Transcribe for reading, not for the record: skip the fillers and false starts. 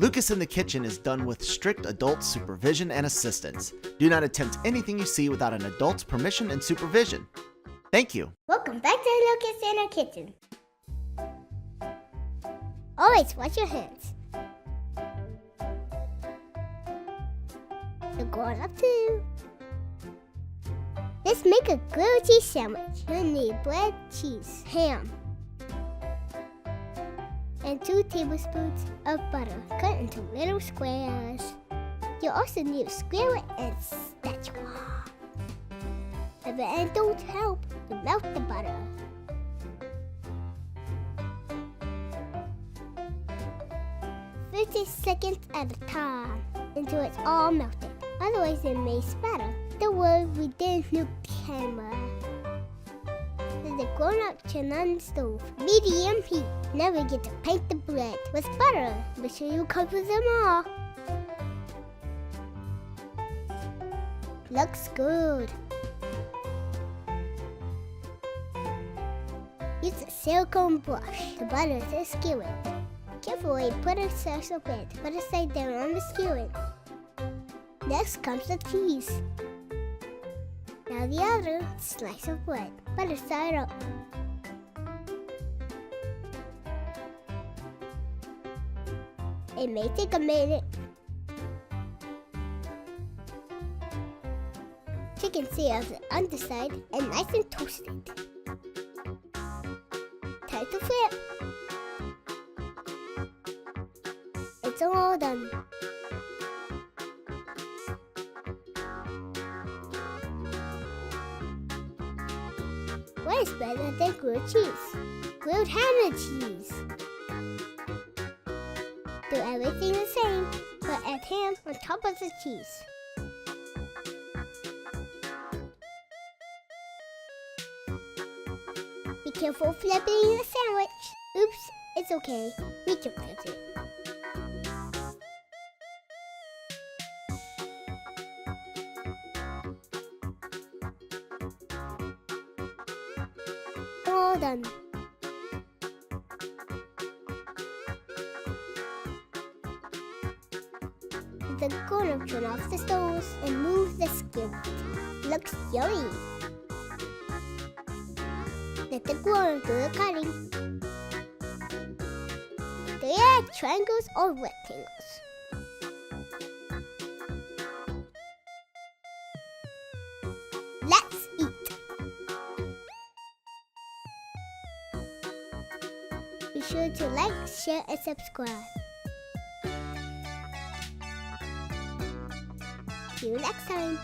Lucas in the Kitchen is done with strict adult supervision and assistance. Do not attempt anything you see without an adult's permission and supervision. Thank you. Welcome back to Lucas in our Kitchen. Always wash your hands. You're going up too. Let's make a grilled cheese sandwich. You'll need bread, cheese, ham, and 2 tablespoons of butter cut into little squares. You'll also need a skewer and spatula. If it don't help, you melt the butter. "50 seconds at a time until it's all melted. Otherwise it may spatter. Don't worry, we didn't nuke the camera." There's a grown-up chin on the stove. Medium heat. Now we get to paint the bread with butter. Make sure you cover them all. Looks good. Use a silicone brush to butter the skillet. Carefully put a slice of bread. Put it side down on the skillet. Next comes the cheese. Now the other slice of bread. Put it side up. It may take a minute. Chicken seals the underside and nice and toasted. Time to flip. It's all done. What is better than grilled cheese? Grilled ham and cheese. Do everything the same, but add ham on top of the cheese. Be careful flipping the sandwich. Oops, it's okay. We can fix it. All done. The grown-up turn off the stoves and move the skillet. Looks yummy. Let the grown-up do the cutting. Do you like triangles or rectangles? Let's eat. Be sure to like, share, and subscribe. See you next time.